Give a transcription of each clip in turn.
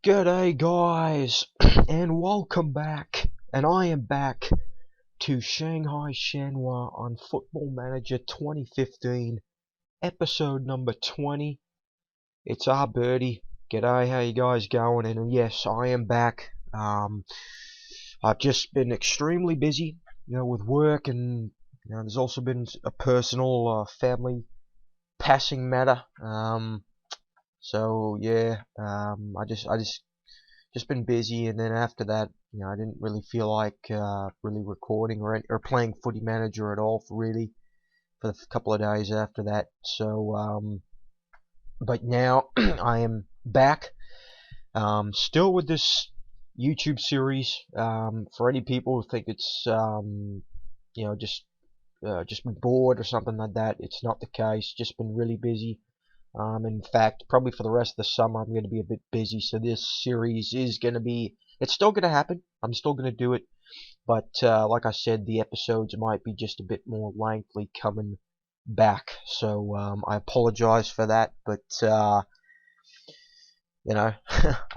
G'day guys, and welcome back, and I am back to Shanghai Shenhua on Football Manager 2015, episode number 20. It's our birdie. G'day, how you guys going? And yes, I am back. I've just been extremely busy, with work, and there's also been a personal family passing matter. So yeah, I just been busy, and then after that, I didn't really feel like really recording or playing Footy Manager at all for the couple of days after that. So, but now I am back, still with this YouTube series. For any people who think it's just been bored or something like that, it's not the case. Just been really busy. In fact, probably for the rest of the summer, I'm going to be a bit busy, so this series is going to be, it's still going to happen. I'm still going to do it, but like I said, the episodes might be just a bit more lengthy coming back, so I apologize for that, but, I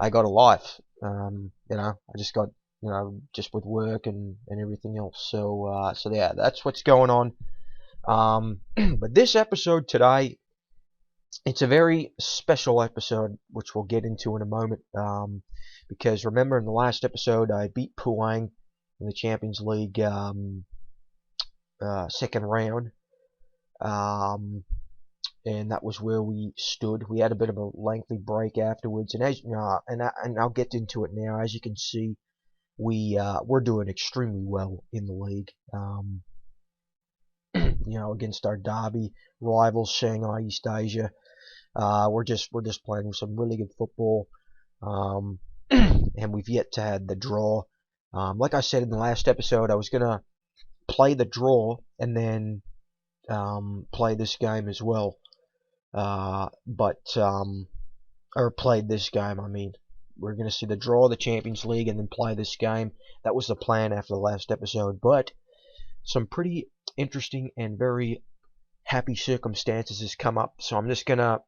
got a life. I just got, just with work and everything else, so yeah, that's what's going on. But this episode today, it's a very special episode, which we'll get into in a moment. Because remember, in the last episode, I beat Puang in the Champions League second round, and that was where we stood. We had a bit of a lengthy break afterwards, and and I'll get into it now. As you can see, we're doing extremely well in the league. Against our derby rivals, Shanghai East Asia. We're just playing some really good football, and we've yet to have the draw. Like I said in the last episode, I was gonna play the draw and then play this game as well. Or played this game. I mean, we're gonna see the draw of the Champions League and then play this game. That was the plan after the last episode, but some pretty interesting and very happy circumstances has come up. So I'm just gonna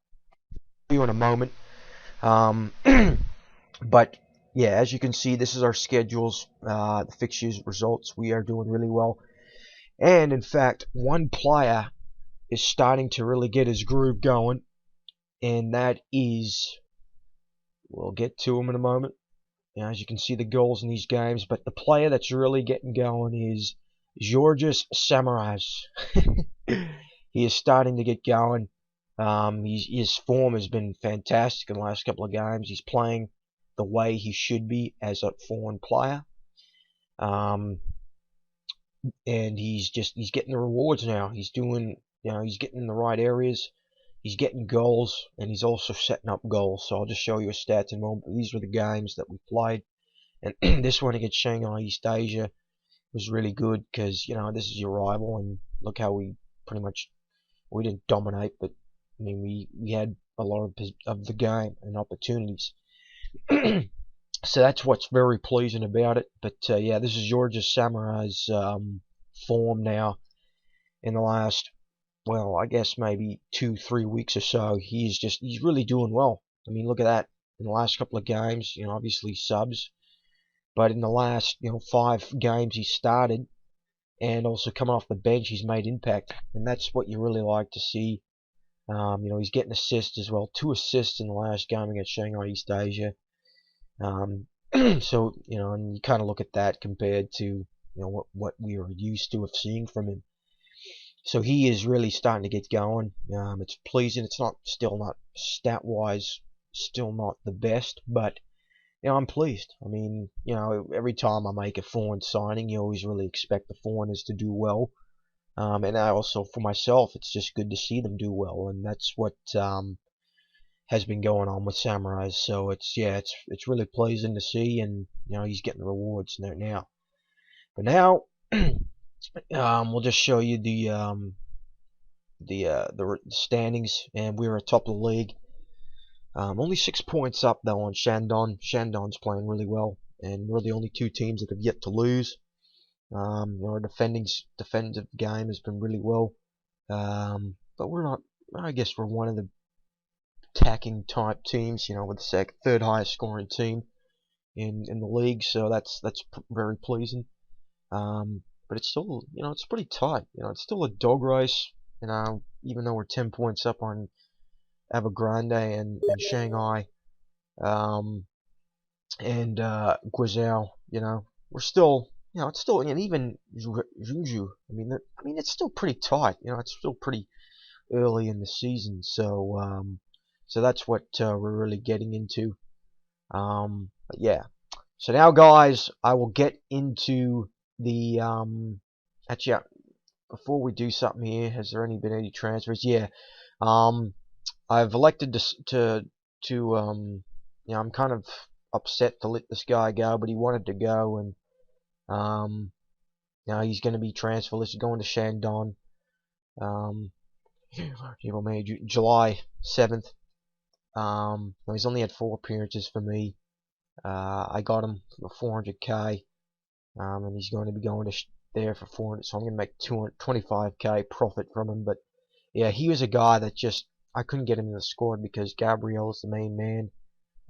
you in a moment. Um, but yeah, as you can see, this is our schedules, the fixtures results. We are doing really well, and in fact, one player is starting to really get his groove going, and that is, we'll get to him in a moment. As you can see, the goals in these games, but the player that's really getting going is Georges Samaras. He is starting to get going. His form has been fantastic in the last couple of games. He's playing the way he should be as a foreign player. And he's getting the rewards now. He's doing, he's getting in the right areas. He's getting goals, and he's also setting up goals. So I'll just show you his stats in a moment. But these were the games that we played. And this one against Shanghai East Asia was really good because, this is your rival, and look how we didn't dominate, but I mean, we had a lot of the game and opportunities. So that's what's very pleasing about it. But yeah, this is Georges Samarai's form now in the last, well, I guess maybe 2-3 weeks or so. He's really doing well. I mean, look at that. In the last couple of games, obviously subs, but in the last 5 games he started, and also coming off the bench, he's made impact, and that's what you really like to see. He's getting assists as well. 2 assists in the last game against Shanghai East Asia. So, and you kind of look at that compared to, what we are used to of seeing from him. So he is really starting to get going. It's pleasing. It's still not stat-wise, still not the best, but, I'm pleased. I mean, every time I make a foreign signing, you always really expect the foreigners to do well. And I also, for myself, it's just good to see them do well, and that's what has been going on with Samurai. So it's really pleasing to see, and he's getting the rewards now. But now, we'll just show you the standings, and we're atop the league. Only 6 points up though on Shandong. Shandong's playing really well, and we're the only 2 teams that have yet to lose. Our defensive game has been really well, but we're not. I guess we're one of the attacking type teams. You know, with the third highest scoring team in the league. So that's very pleasing. But it's still, you know, it's pretty tight. You know, it's still a dog race. You know, even though we're 10 points up on Evergrande and Shanghai, um, and Guizhou, you know, we're still, you know, it's still, and even Zhuzhou, I mean, it's still pretty tight. You know, it's still pretty early in the season. So that's what we're really getting into. But yeah. So now, guys, I will get into the actually, before we do something here, has there been any transfers? Yeah. I've elected you know, I'm kind of upset to let this guy go, but he wanted to go, and you know, he's going to be transferred. He's going to Shandong. July 7th. He's only had 4 appearances for me. I got him for 400k, and he's going to be going to there for 400, so I'm going to make 225k profit from him. But yeah, he was a guy that just, I couldn't get him in the squad because Gabriel is the main man.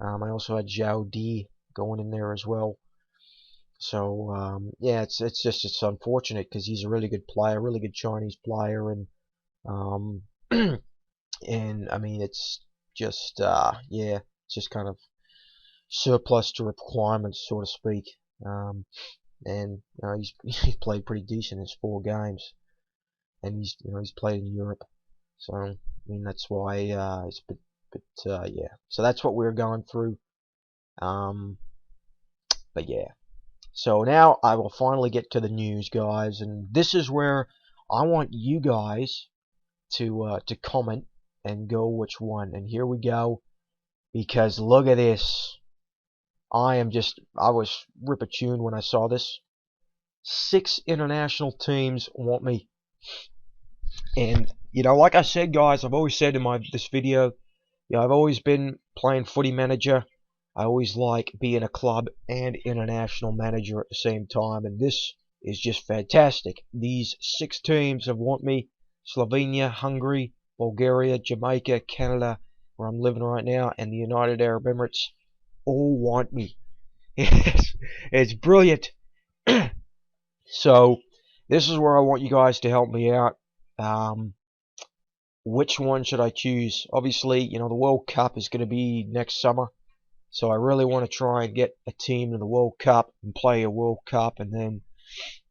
I also had Zhao Di going in there as well. So yeah, it's unfortunate because he's a really good player, really good Chinese player, and and I mean, it's just yeah, it's just kind of surplus to requirements, so to speak. And you know, he's played pretty decent in his 4 games, and he's played in Europe. So I mean, that's why it's a bit yeah. So that's what we're going through. But yeah. So now I will finally get to the news, guys, and this is where I want you guys to comment and go which one. And here we go, because look at this. I was rip-a-tune when I saw this. 6 international teams want me. And, you know, like I said, guys, I've always said in this video, you know, I've always been playing footy manager. I always like being a club and international manager at the same time. And this is just fantastic. These 6 teams have want me. Slovenia, Hungary, Bulgaria, Jamaica, Canada, where I'm living right now, and the United Arab Emirates all want me. It's brilliant. So this is where I want you guys to help me out. Which one should I choose? Obviously, you know, the World Cup is going to be next summer, so I really want to try and get a team to the World Cup and play a World Cup, and then,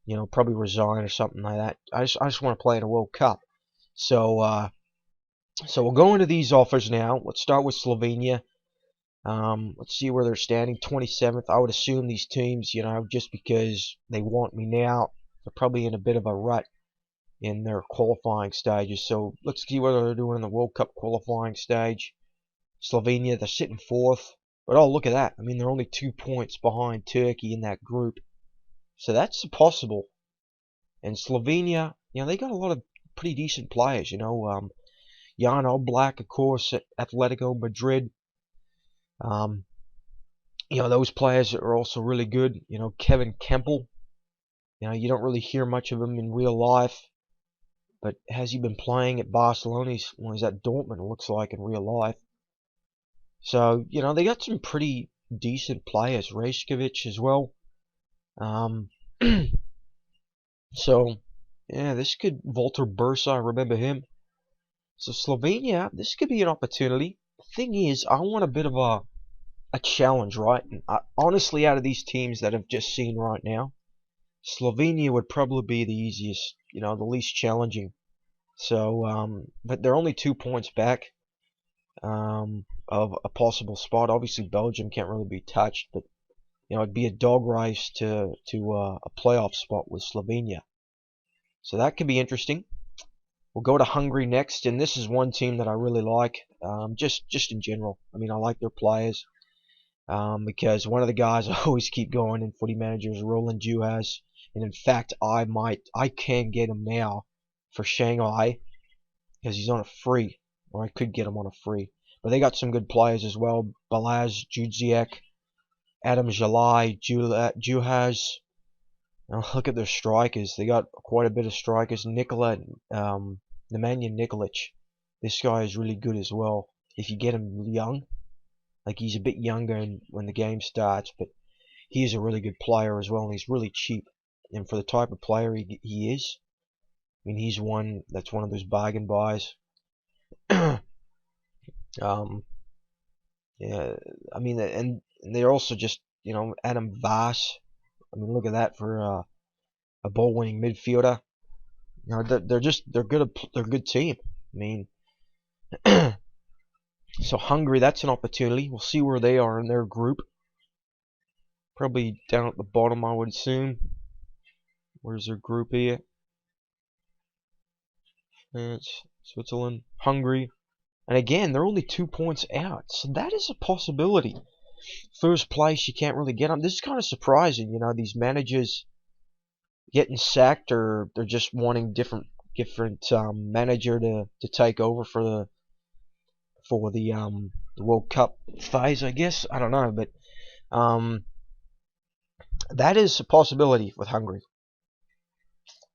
you know, probably resign or something like that. I just want to play in a World Cup. So so we'll go into these offers now. Let's start with Slovenia. Let's see where they're standing. 27th. I would assume these teams, you know, just because they want me now, they're probably in a bit of a rut in their qualifying stages. So let's see what they're doing in the World Cup qualifying stage. Slovenia, they're sitting 4th. But oh, look at that. I mean, they're only 2 points behind Turkey in that group. So that's possible. And Slovenia, you know, they got a lot of pretty decent players, you know. Jan Oblak, of course, at Atletico Madrid. You know, those players are also really good. You know, Kevin Kempel. You know, you don't really hear much of him in real life, but has he been playing at Barcelona? He's at Dortmund, it looks like, in real life. So, you know, they got some pretty decent players. Rajkovic as well. So, yeah, this could, Walter Bursa, I remember him. So Slovenia, this could be an opportunity. The thing is, I want a bit of a challenge, right? And honestly, out of these teams that I've just seen right now, Slovenia would probably be the easiest, you know, the least challenging. So, but they're only 2 points back of a possible spot. Obviously, Belgium can't really be touched, but you know, it'd be a dog race to a playoff spot with Slovenia. So that could be interesting. We'll go to Hungary next, and this is one team that I really like, just in general. I mean, I like their players, because one of the guys I always keep going in footy managers, Roland Juhas, and in fact, I can get him now for Shanghai, because he's on a free, or I could get him on a free. But they got some good players as well. Balaz Judziak, Adam Jalai, Juhas. Now look at their strikers. They got quite a bit of strikers. Nemanja Nikolic. This guy is really good as well. if you get him young. Like, he's a bit younger when the game starts, but he is a really good player as well, and he's really cheap. And for the type of player he is, I mean, he's one that's one of those bargain buys. um, yeah, I mean, and they're also just, Adam Voss. I mean, look at that for a ball-winning midfielder. They're a good team. I mean, so Hungary, that's an opportunity. We'll see where they are in their group. Probably down at the bottom, I would assume. Where's their group here? France, Switzerland, Hungary. And again, they're only 2 points out. So that is a possibility. First place, you can't really get them. This is kind of surprising, these managers getting sacked, or they're just wanting different manager to take over for the World Cup phase, I guess. I don't know, but that is a possibility with Hungary.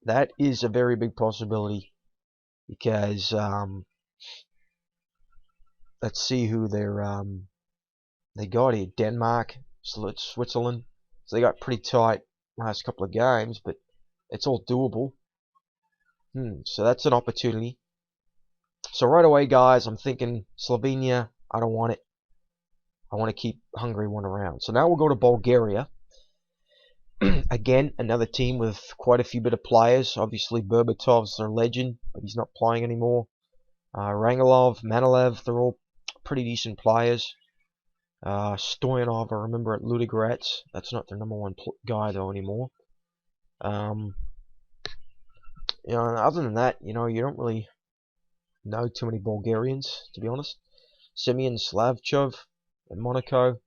That is a very big possibility because let's see who they got here. Denmark, Switzerland. So they got pretty tight last couple of games, but it's all doable. So that's an opportunity. So right away, guys, I'm thinking Slovenia. I don't want it. I want to keep Hungary one around. So now we'll go to Bulgaria. Again, another team with quite a few bit of players. Obviously, Berbatov's their legend, but he's not playing anymore. Rangelov, Manilev, they're all pretty decent players. Stoyanov, I remember at Ludogorets. That's not their number one guy, though, anymore. Other than that, you don't really know too many Bulgarians, to be honest. Semyon Slavchov at Monaco.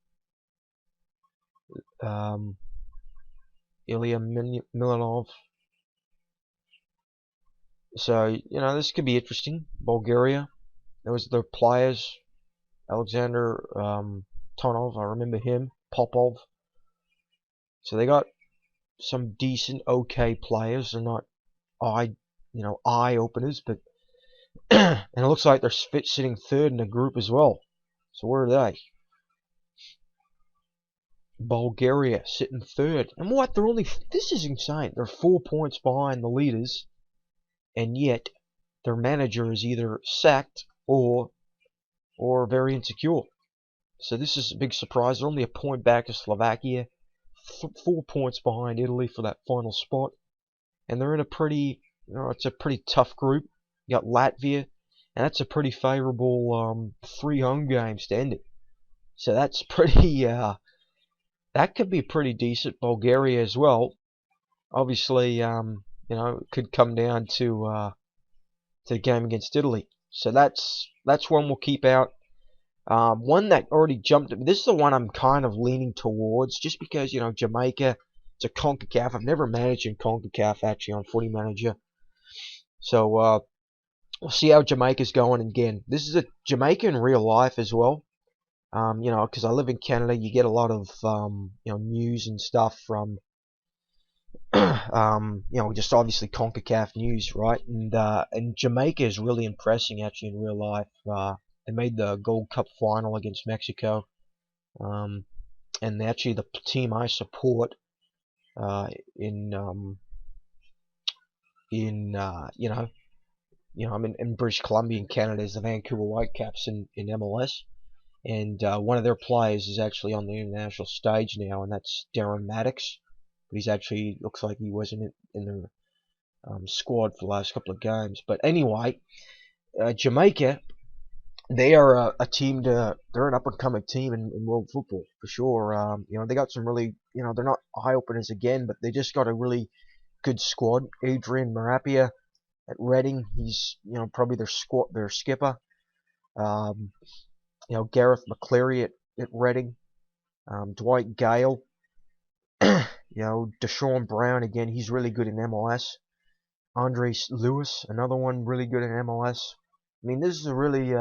Ilya Milanov. So, this could be interesting. Bulgaria. There was their players. Alexander Tonov, I remember him. Popov. So they got some decent, okay players. They're not eye openers, but and it looks like they're sitting third in the group as well. So where are they? Bulgaria sitting third. And what? This is insane. They're 4 points behind the leaders, and yet their manager is either sacked or very insecure. So this is a big surprise. They're only a point back to Slovakia, 4 points behind Italy for that final spot, and they're in a pretty, it's a pretty tough group. You got Latvia, and that's a pretty favourable 3 home games to end it. So that's pretty. That could be pretty decent. Bulgaria as well. Obviously, it could come down to the game against Italy. So that's one we'll keep out. One that already jumped. This is the one I'm kind of leaning towards, just because Jamaica. It's a CONCACAF. I've never managed in CONCACAF actually on Footy Manager. So we'll see how Jamaica's going. Again, this is a Jamaica in real life as well. Because I live in Canada, you get a lot of news and stuff from just obviously CONCACAF news, right? And Jamaica is really impressing actually in real life. They made the Gold Cup final against Mexico, and actually the team I support I'm in British Columbia in Canada is the Vancouver Whitecaps in MLS. And one of their players is actually on the international stage now, and that's Darren Maddox. But he's actually, looks like he wasn't in the squad for the last couple of games. But anyway, Jamaica, they are a team they're an up-and-coming team in world football, for sure. They got some really, they're not eye-openers again, but they just got a really good squad. Adrian Marapia at Reading, he's, probably their skipper. Gareth McCleary at Reading, Dwight Gale, Deshaun Brown again, he's really good in MLS. Andre Lewis, another one really good in MLS. I mean, this is a really,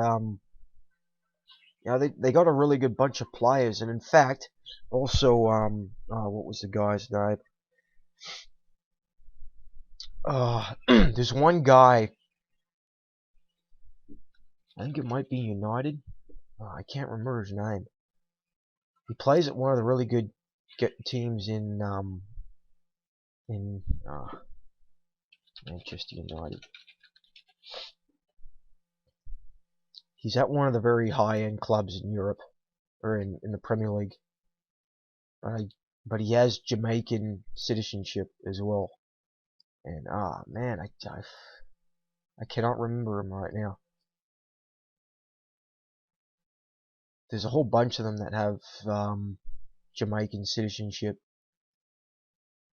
they got a really good bunch of players, and in fact, also, what was the guy's name? There's one guy, I think it might be United. I can't remember his name. He plays at one of the really good teams in Manchester United. He's at one of the very high-end clubs in Europe, or in the Premier League. But he has Jamaican citizenship as well. And man, I cannot remember him right now. There's a whole bunch of them that have Jamaican citizenship,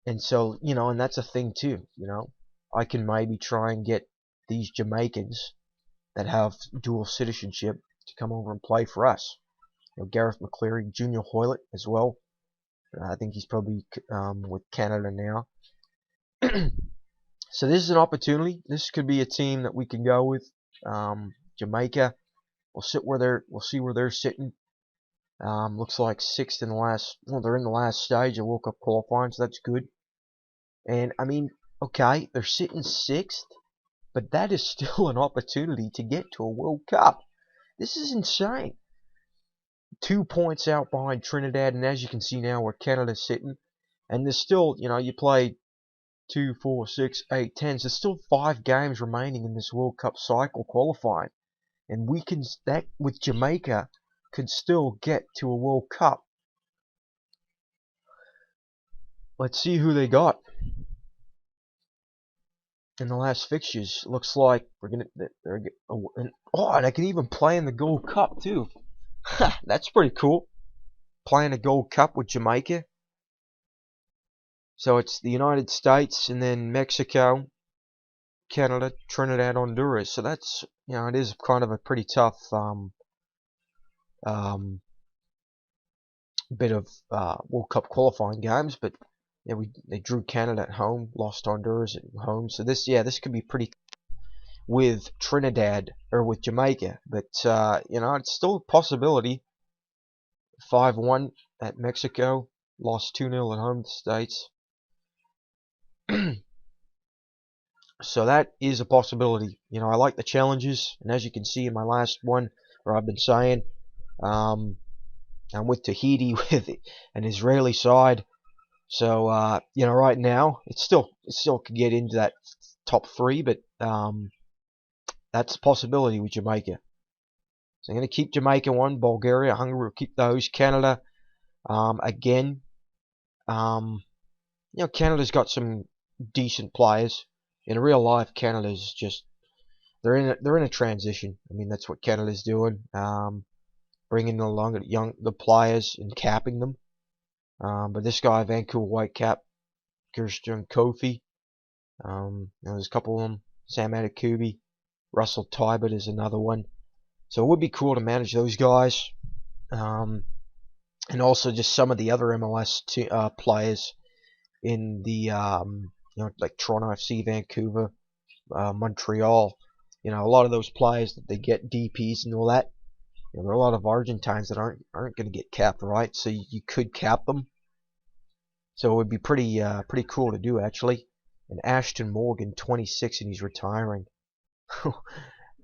and so and that's a thing too. I can maybe try and get these Jamaicans that have dual citizenship to come over and play for us. Gareth McCleary, Junior Hoylett as well. I think he's probably with Canada now. So this is an opportunity. This could be a team that we can go with. Jamaica. We'll see where they're sitting. Looks like sixth in the last. Well, they're in the last stage of World Cup qualifying, so that's good. And I mean, okay, they're sitting sixth, but that is still an opportunity to get to a World Cup. This is insane. 2 points out behind Trinidad, and as you can see now, where Canada's sitting, and there's still, you play 2, 4, 6, 8, 10. So there's still 5 games remaining in this World Cup cycle qualifying, and we can that with Jamaica could still get to a World Cup. Let's see who they got in the last fixtures. Looks like and they can even play in the Gold Cup too. That's pretty cool. Playing a Gold Cup with Jamaica. So it's the United States and then Mexico, Canada, Trinidad, Honduras. So that's it is kind of a pretty tough bit of World Cup qualifying games, but they drew Canada at home, lost Honduras at home. So this could be pretty with Trinidad or with Jamaica, but it's still a possibility. 5-1 at Mexico, lost 2-0 at home to the States. So that is a possibility. I like the challenges, and as you can see in my last one, where I've been saying, I'm with Tahiti with an Israeli side. So right now it still could get into that top 3, but that's a possibility with Jamaica. So I'm going to keep Jamaica 1, Bulgaria, Hungary will keep those. Canada, again, Canada's got some decent players. In real life, Canada's just they're in a transition. I mean, that's what Canada's doing, bringing along the players and capping them. But this guy, Vancouver Whitecap, Kirsten Kofi, there's a couple of them. Sam Adekubi, Russell Tybert is another one. So it would be cool to manage those guys, and also just some of the other MLS players in the like Toronto FC, Vancouver, Montreal. A lot of those players that they get DPs and all that. There are a lot of Argentines that aren't going to get capped, right? So you could cap them. So it would be pretty cool to do actually. And Ashton Morgan, 26, and he's retiring.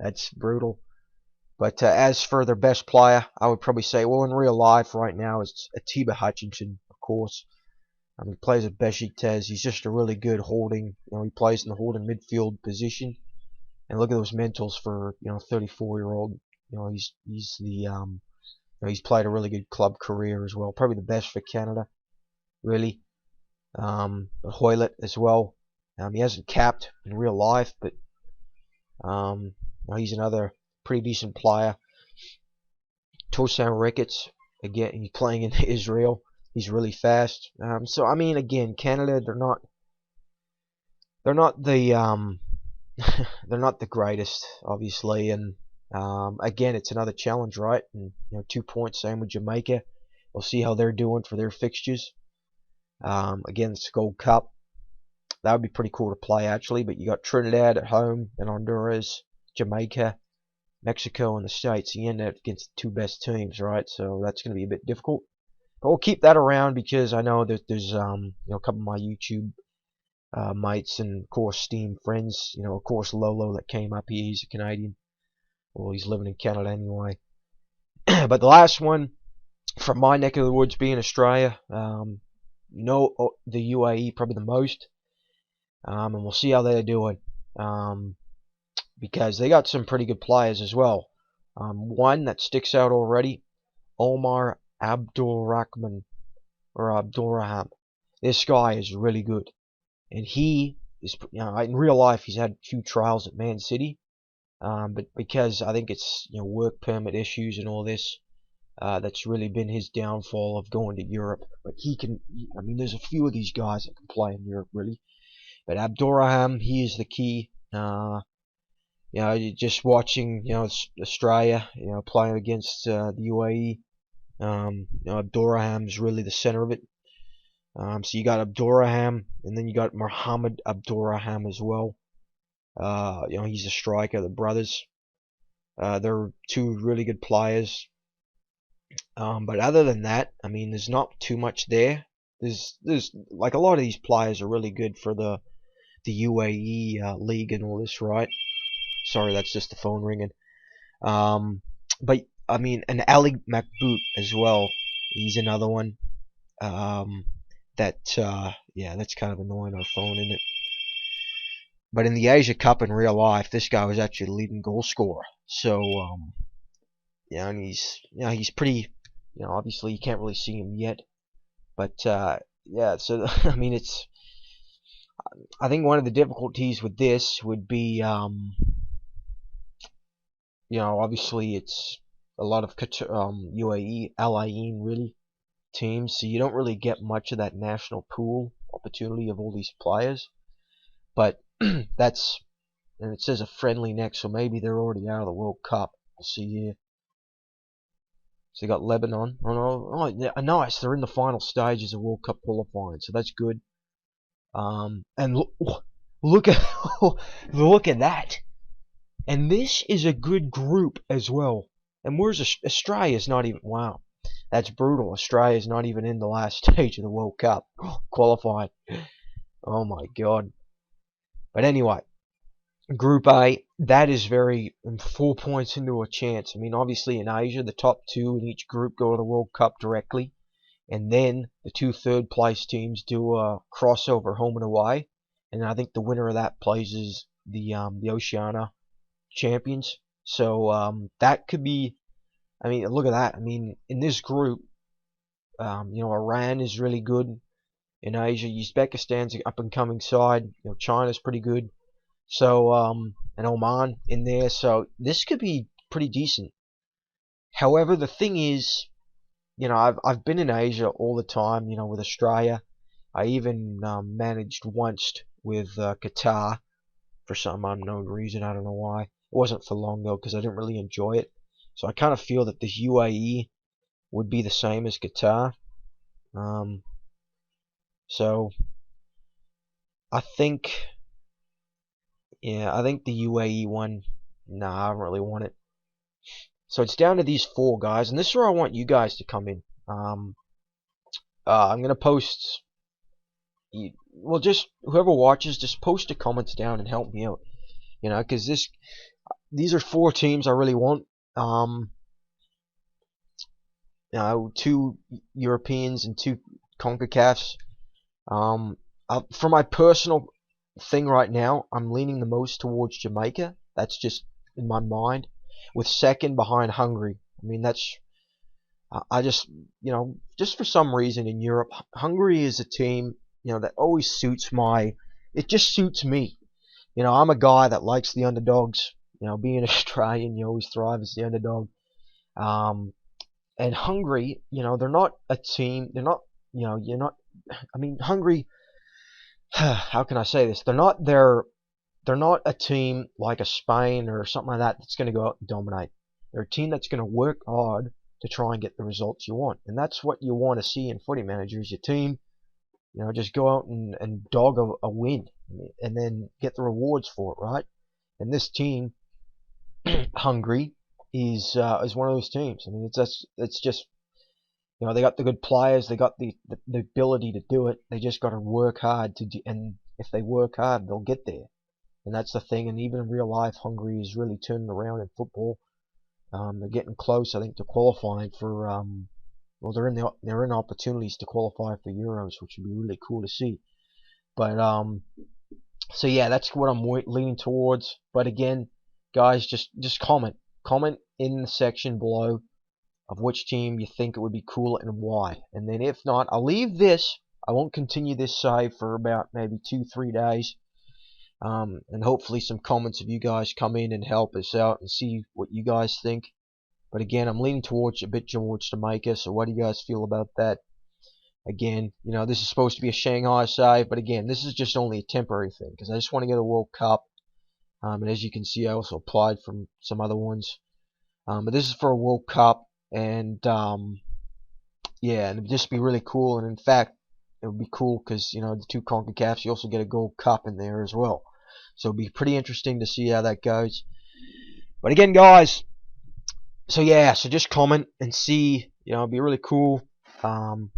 That's brutal. But as for their best player, I would probably say, well, in real life right now, it's Atiba Hutchinson, of course. He plays at Besiktas. He's just a really good holding. He plays in the holding midfield position. And look at those mentals for 34-year-old. He's he's played a really good club career as well. Probably the best for Canada, really. But Hoylett as well. He hasn't capped in real life, but he's another pretty decent player. Tosan Ricketts, again, he's playing in Israel. He's really fast. So I mean, again, Canada, they're not the they're not the greatest, obviously, and again, it's another challenge, right? And 2 points, same with Jamaica. We'll see how they're doing for their fixtures. Again, it's Gold Cup. That would be pretty cool to play, actually. But you got Trinidad at home, and Honduras, Jamaica, Mexico, and the States. You end up against the 2 best teams, right? So that's going to be a bit difficult. But we'll keep that around because I know that there's a couple of my YouTube mates and of course Steam friends. Of course Lolo that came up here. He's a Canadian. Well, he's living in Canada anyway. But the last one from my neck of the woods, being Australia, the UAE probably the most, and we'll see how they're doing, because they got some pretty good players as well. One that sticks out already, Omar Abdulrahman or Abdulraham. This guy is really good, and he is, in real life he's had a few trials at Man City, but because I think it's work permit issues and all this, that's really been his downfall of going to Europe. But he can, I mean, there's a few of these guys that can play in Europe really, but Abdurraham, he is the key. Just watching, Australia, playing against the UAE. Abdurraham's really the center of it. So you got Abdurraham, and then you got Muhammad Abdurraham as well. He's a striker. The brothers, they're two really good players. But other than that, I mean, there's not too much there. There's like a lot of these players are really good for the UAE league and all this, right? Sorry, that's just the phone ringing. But I mean, and Ali Makbout as well. He's another one. Yeah, that's kind of annoying, our phone, isn't it? But in the Asia Cup in real life, this guy was actually the leading goal scorer. So, and he's pretty, obviously you can't really see him yet. But, yeah, so, I mean, I think one of the difficulties with this would be, obviously it's a lot of UAE, Al Ain really teams, so you don't really get much of that national pool opportunity of all these players. But and it says a friendly next, so maybe they're already out of the World Cup. We'll see here. So you got Lebanon. Yeah, nice. They're in the final stages of World Cup qualifying, so that's good. And look at look at that. And this is a good group as well. And where's Australia's not even, wow, that's brutal. Australia's not even in the last stage of the World Cup qualified. Oh my god. But anyway, Group A, that is 4 points into a chance. I mean, obviously in Asia, the top two in each group go to the World Cup directly, and then the two third place teams do a crossover home and away, and I think the winner of that plays is the Oceania champions. So that could be. I mean, look at that. I mean, in this group, Iran is really good. In Asia, Uzbekistan's an up and coming side. China's pretty good. So and Oman in there. So this could be pretty decent. However, the thing is, I've been in Asia all the time. With Australia, I even managed once with Qatar for some unknown reason. I don't know why. It wasn't for long though, because I didn't really enjoy it. So I kind of feel that this UAE would be the same as Qatar. So I think, I think the UAE one, nah, I don't really want it. So it's down to these four guys, and this is where I want you guys to come in. I'm gonna post. Well, just whoever watches, just post the comments down and help me out. Because these are four teams I really want. Two Europeans and two CONCACAFs. For my personal thing right now, I'm leaning the most towards Jamaica. That's just in my mind, with second behind Hungary. I mean, I just, just for some reason in Europe, Hungary is a team, that always suits it just suits me. I'm a guy that likes the underdogs. Being Australian, you always thrive as the underdog. And Hungary, they're not a team. They're not, you're not. I mean, Hungary. How can I say this? They're not a team like a Spain or something like that that's going to go out and dominate. They're a team that's going to work hard to try and get the results you want, and that's what you want to see in footy managers. Your team, just go out and dog a win, and then get the rewards for it, right? And this team, Hungary, is one of those teams. I mean, it's just they got the good players, they got the ability to do it. They just got to work hard and if they work hard, they'll get there. And that's the thing. And even in real life, Hungary is really turning around in football. They're getting close, I think, to qualifying for well, they're in opportunities to qualify for Euros, which would be really cool to see. But so yeah, that's what I'm leaning towards. But again, guys, just comment in the section below of which team you think it would be cool and why. And then if not, I'll leave this. I won't continue this save for about maybe 2-3 days. And hopefully some comments of you guys come in and help us out and see what you guys think. But again, I'm leaning towards a bit towards Jamaica. So what do you guys feel about that? Again, you know, this is supposed to be a Shanghai save, but again, this is just only a temporary thing because I just want to get a World Cup. And as you can see, I also applied from some other ones. But this is for a World Cup, and yeah, and it'd just be really cool. And in fact, it would be cool because, you know, the two CONCACAFs, you also get a Gold Cup in there as well. So it'd be pretty interesting to see how that goes. But again, guys, so yeah, so just comment and see. You know, it'd be really cool to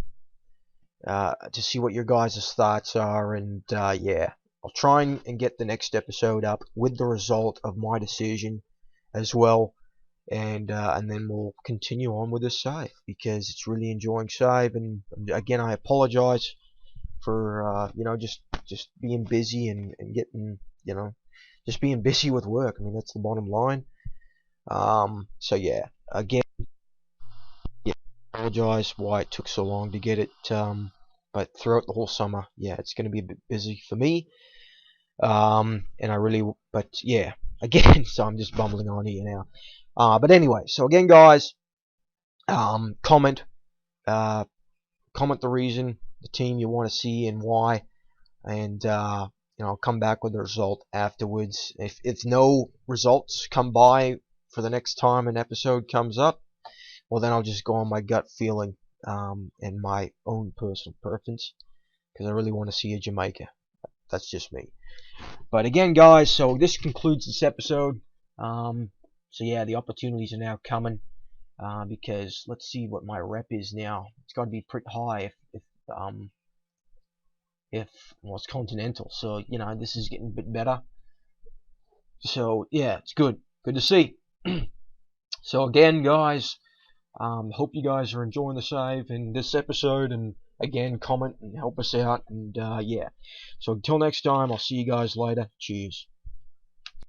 see what your guys' thoughts are. And yeah, I'll try and get the next episode up with the result of my decision as well. And then we'll continue on with this save because it's really enjoying save. And again, I apologize for you know, just being busy and getting, you know, just being busy with work. I mean, that's the bottom line. So yeah, again, yeah, apologize why it took so long to get it. But throughout the whole summer, yeah, it's going to be a bit busy for me. And I really, but yeah, again, so I'm just bumbling on here now. But anyway, so again, guys, comment the reason, the team you want to see and why, and you know, I'll come back with the result afterwards. If no results come by for the next time an episode comes up, well, then I'll just go on my gut feeling and my own personal preference because I really want to see a Jamaica. That's just me. But again, guys, so this concludes this episode. So yeah, the opportunities are now coming because let's see what my rep is now. It's got to be pretty high if well, it's continental. So you know, this is getting a bit better. So yeah, it's good to see. So again, guys, hope you guys are enjoying the save in this episode, and again, comment and help us out. And yeah, so until next time, I'll see you guys later. Cheers.